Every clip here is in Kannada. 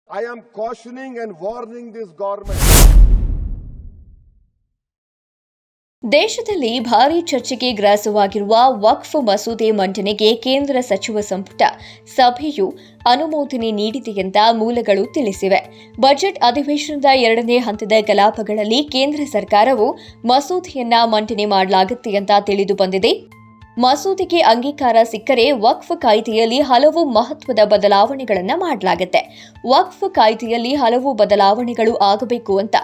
I am cautioning and warning this government. ದೇಶದಲ್ಲಿ ಭಾರೀ ಚರ್ಚೆಗೆ ಗ್ರಾಸವಾಗಿರುವ ವಕ್ಫ್ ಮಸೂದೆ ಮಂಡನೆಗೆ ಕೇಂದ್ರ ಸಚಿವ ಸಂಪುಟ ಸಭೆಯು ಅನುಮೋದನೆ ನೀಡಿದೆ ಅಂತ ಮೂಲಗಳು ತಿಳಿಸಿವೆ. ಬಜೆಟ್ ಅಧಿವೇಶನದ 2ನೇ ಹಂತದ ಕಲಾಪಗಳಲ್ಲಿ ಕೇಂದ್ರ ಸರ್ಕಾರವು ಮಸೂದೆಯನ್ನ ಮಂಡನೆ ಮಾಡಲಾಗುತ್ತೆ ಅಂತ ತಿಳಿದು ಬಂದಿದೆ. ಮಸೂದೆಗೆ ಅಂಗೀಕಾರ ಸಿಕ್ಕರೆ ವಕ್ಫ್ ಕಾಯ್ದೆಯಲ್ಲಿ ಹಲವು ಮಹತ್ವದ ಬದಲಾವಣೆಗಳನ್ನು ಮಾಡಲಾಗುತ್ತೆ. ವಕ್ಫ್ ಕಾಯ್ದೆಯಲ್ಲಿ ಹಲವು ಬದಲಾವಣೆಗಳು ಆಗಬೇಕು ಅಂತ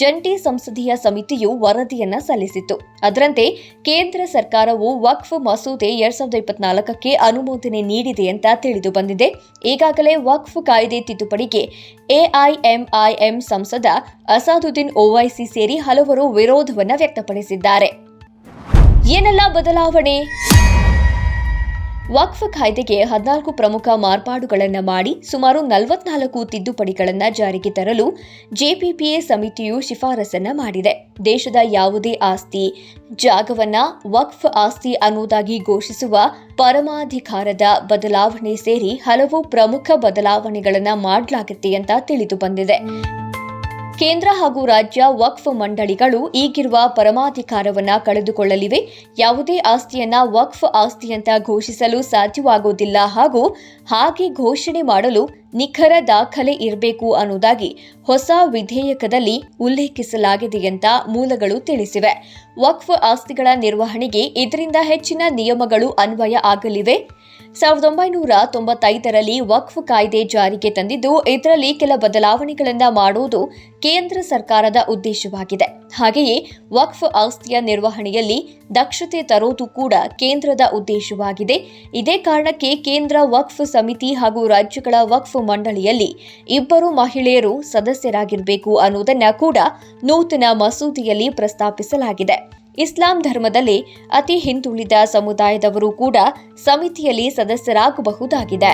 ಜಂಟಿ ಸಂಸದೀಯ ಸಮಿತಿಯು ವರದಿಯನ್ನ ಸಲ್ಲಿಸಿತ್ತು. ಅದರಂತೆ ಕೇಂದ್ರ ಸರ್ಕಾರವು ವಕ್ಫ್ ಮಸೂದೆ 2024ಕ್ಕೆ ಅನುಮೋದನೆ ನೀಡಿದೆ ಅಂತ ತಿಳಿದು ಬಂದಿದೆ. ಈಗಾಗಲೇ ವಕ್ಫ್ ಕಾಯ್ದೆ ತಿದ್ದುಪಡಿಗೆ ಎಐಎಂಐಎಂ ಸಂಸದ ಅಸಾದುದ್ದೀನ್ ಓವೈಸಿ ಸೇರಿ ಹಲವರು ವಿರೋಧವನ್ನು ವ್ಯಕ್ತಪಡಿಸಿದ್ದಾರೆ. ಏನೆಲ್ಲ ಬದಲಾವಣೆ? ವಕ್ಫ್ ಕಾಯ್ದೆಗೆ 14 ಪ್ರಮುಖ ಮಾರ್ಪಾಡುಗಳನ್ನು ಮಾಡಿ ಸುಮಾರು 44 ತಿದ್ದುಪಡಿಗಳನ್ನು ಜಾರಿಗೆ ತರಲು ಜೆಪಿಪಿಎ ಸಮಿತಿಯು ಶಿಫಾರಸನ್ನ ಮಾಡಿದೆ. ದೇಶದ ಯಾವುದೇ ಆಸ್ತಿ, ಜಾಗವನ್ನ ವಕ್ಫ್ ಆಸ್ತಿ ಅನ್ನೋದಾಗಿ ಘೋಷಿಸುವ ಪರಮಾಧಿಕಾರದ ಬದಲಾವಣೆ ಸೇರಿ ಹಲವು ಪ್ರಮುಖ ಬದಲಾವಣೆಗಳನ್ನು ಮಾಡಲಾಗುತ್ತೆ ಅಂತ ತಿಳಿದು ಬಂದಿದೆ. ಕೇಂದ್ರ ಹಾಗೂ ರಾಜ್ಯ ವಕ್ಫ್ ಮಂಡಳಿಗಳು ಈಗಿರುವ ಪರಮಾಧಿಕಾರವನ್ನ ಕಳೆದುಕೊಳ್ಳಲಿವೆ. ಯಾವುದೇ ಆಸ್ತಿಯನ್ನ ವಕ್ಫ್ ಆಸ್ತಿ ಅಂತ ಘೋಷಿಸಲು ಸಾಧ್ಯವಾಗುವುದಿಲ್ಲ ಹಾಗೂ ಹಾಗೆ ಘೋಷಣೆ ಮಾಡಲು ನಿಖರ ದಾಖಲೆ ಇರಬೇಕು ಅನ್ನೋದಾಗಿ ಹೊಸ ವಿಧೇಯಕದಲ್ಲಿ ಉಲ್ಲೇಖಿಸಲಾಗಿದೆ ಅಂತ ಮೂಲಗಳು ತಿಳಿಸಿವೆ. ವಕ್ಫ್ ಆಸ್ತಿಗಳ ನಿರ್ವಹಣೆಗೆ ಇದರಿಂದ ಹೆಚ್ಚಿನ ನಿಯಮಗಳು ಅನ್ವಯ ಆಗಲಿವೆ. 1995ರಲ್ಲಿ ವಕ್ಫ್ ಕಾಯ್ದೆ ಜಾರಿಗೆ ತಂದಿದ್ದು ಇದರಲ್ಲಿ ಕೆಲ ಬದಲಾವಣೆಗಳನ್ನು ಮಾಡುವುದು ಕೇಂದ್ರ ಸರ್ಕಾರದ ಉದ್ದೇಶವಾಗಿದೆ. ಹಾಗೆಯೇ ವಕ್ಫ್ ಆಸ್ತಿಯ ನಿರ್ವಹಣೆಯಲ್ಲಿ ದಕ್ಷತೆ ತರೋದು ಕೂಡ ಕೇಂದ್ರದ ಉದ್ದೇಶವಾಗಿದೆ. ಇದೇ ಕಾರಣಕ್ಕೆ ಕೇಂದ್ರ ವಕ್ಫ್ ಸಮಿತಿ ಹಾಗೂ ರಾಜ್ಯಗಳ ವಕ್ಫ್ ಮಂಡಳಿಯಲ್ಲಿ 2 ಮಹಿಳೆಯರು ಸದಸ್ಯರಾಗಿರಬೇಕು ಅನ್ನೋದನ್ನ ಕೂಡ ನೂತನ ಮಸೂದೆಯಲ್ಲಿ ಪ್ರಸ್ತಾಪಿಸಲಾಗಿದೆ. ಇಸ್ಲಾಂ ಧರ್ಮದಲ್ಲಿ ಅತಿ ಹಿಂದುಳಿದ ಸಮುದಾಯದವರು ಕೂಡ ಸಮಿತಿಯಲ್ಲಿ ಸದಸ್ಯರಾಗಬಹುದಾಗಿದೆ.